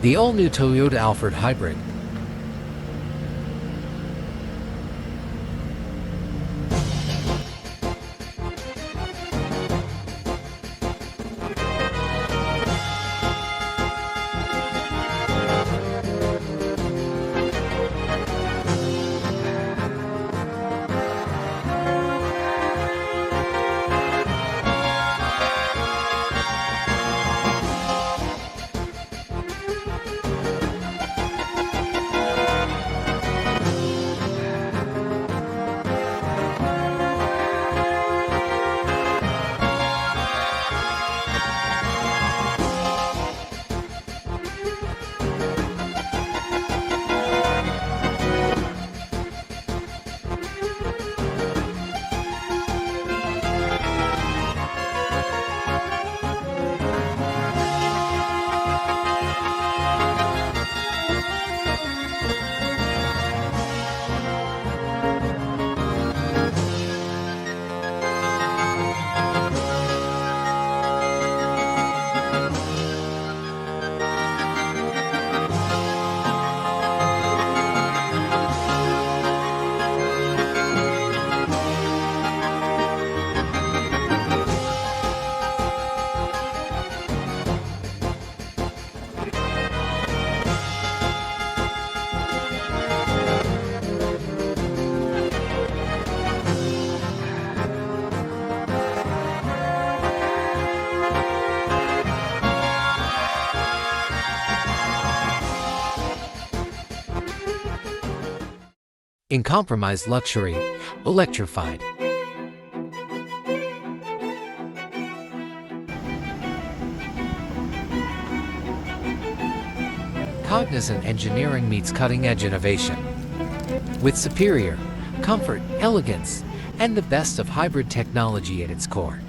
The all-new Toyota Alphard Hybrid. In compromised luxury, electrified. Cognizant engineering meets cutting-edge innovation. With superior comfort, elegance, and the best of hybrid technology at its core.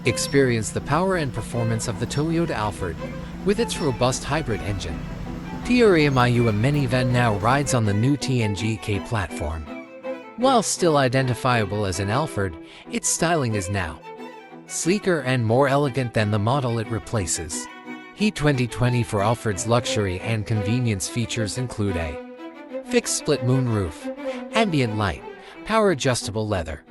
Experience the power and performance of the Toyota Alphard with its robust hybrid engine. TRAMIU minivan now rides on the new TNGA platform. While still identifiable as an Alphard, its styling is now sleeker and more elegant than the model it replaces. Heat 2020 for Alphard's luxury and convenience features include a fixed split moonroof, ambient light, power-adjustable leather,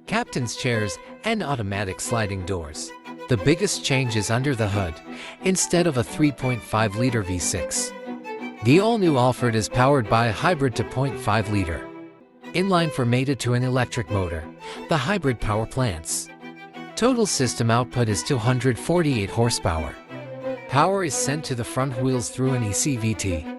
captain's chairs, and automatic sliding doors. The biggest change is under the hood, instead of a 3.5-liter V6. The all-new Alphard is powered by a hybrid 2.5-liter inline four mated to an electric motor. The hybrid power plants. Total system output is 248 horsepower. Power is sent to the front wheels through an CVT.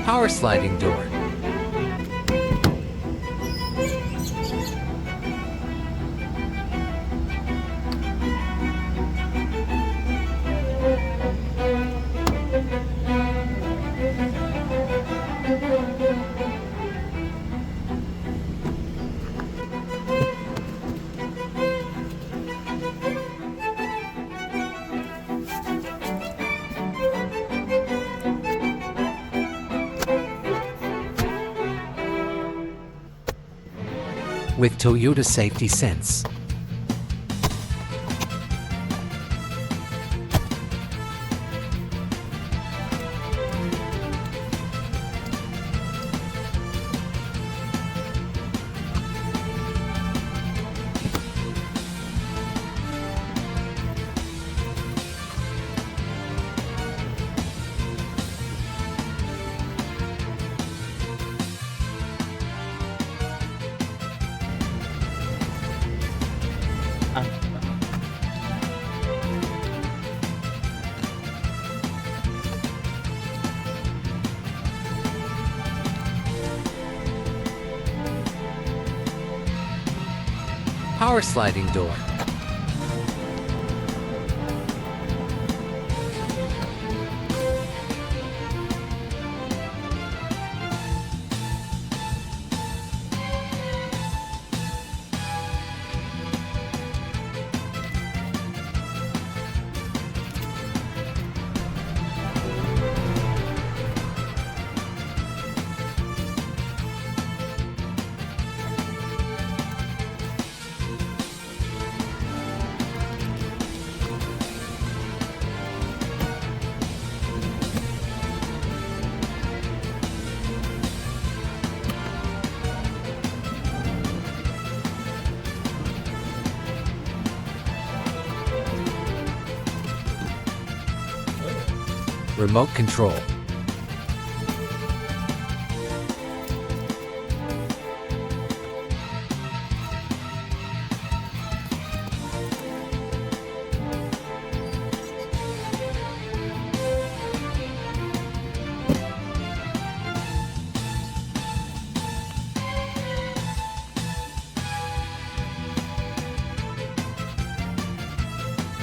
Power sliding door. With Toyota Safety Sense. Power sliding door. Remote control.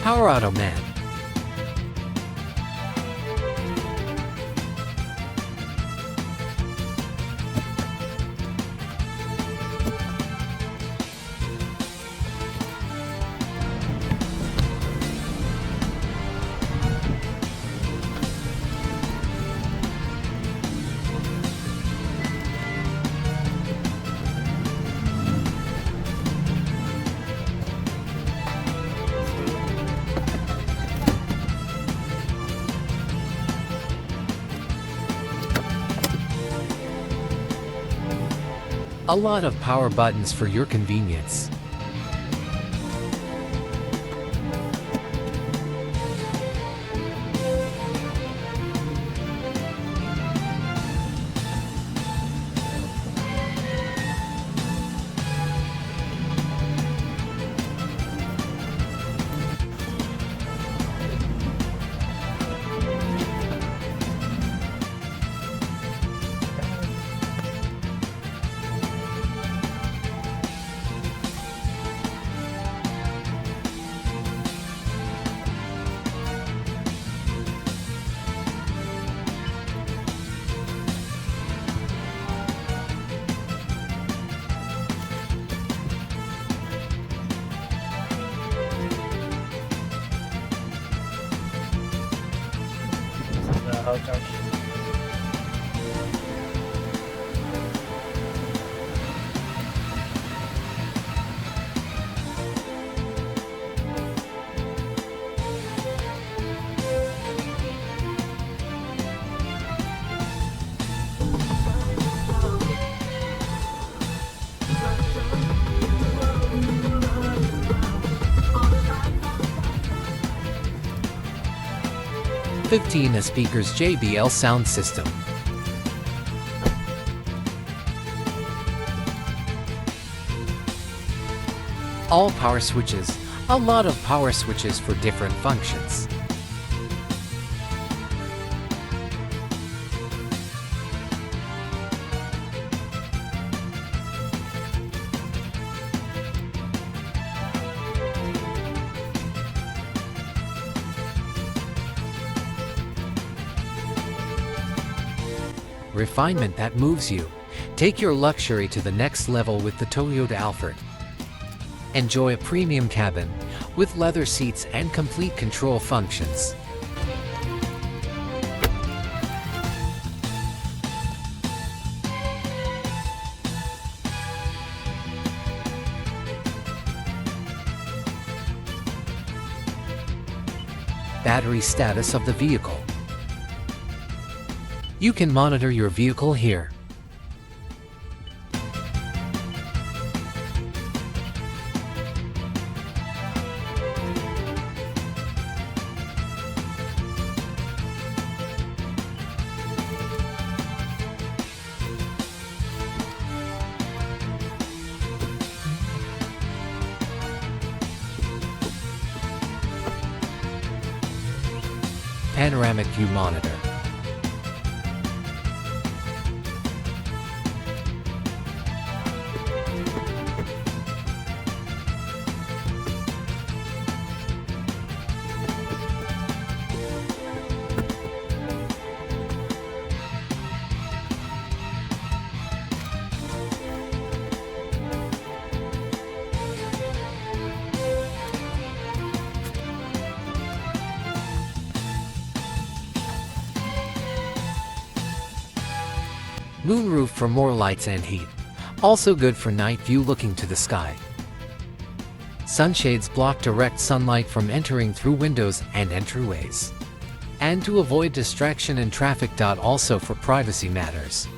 Power auto man. A lot of power buttons for your convenience. A speakers JBL sound system. All power switches, a lot of power switches for different functions. Refinement that moves you. Take your luxury to the next level with the Toyota Alphard. Enjoy a premium cabin with leather seats and complete control functions. Battery status of the vehicle. You can monitor your vehicle here. Panoramic view monitor. Moonroof for more lights and heat. Also good for night view looking to the sky. Sunshades block direct sunlight from entering through windows and entryways, and to avoid distraction in traffic. Also for privacy matters.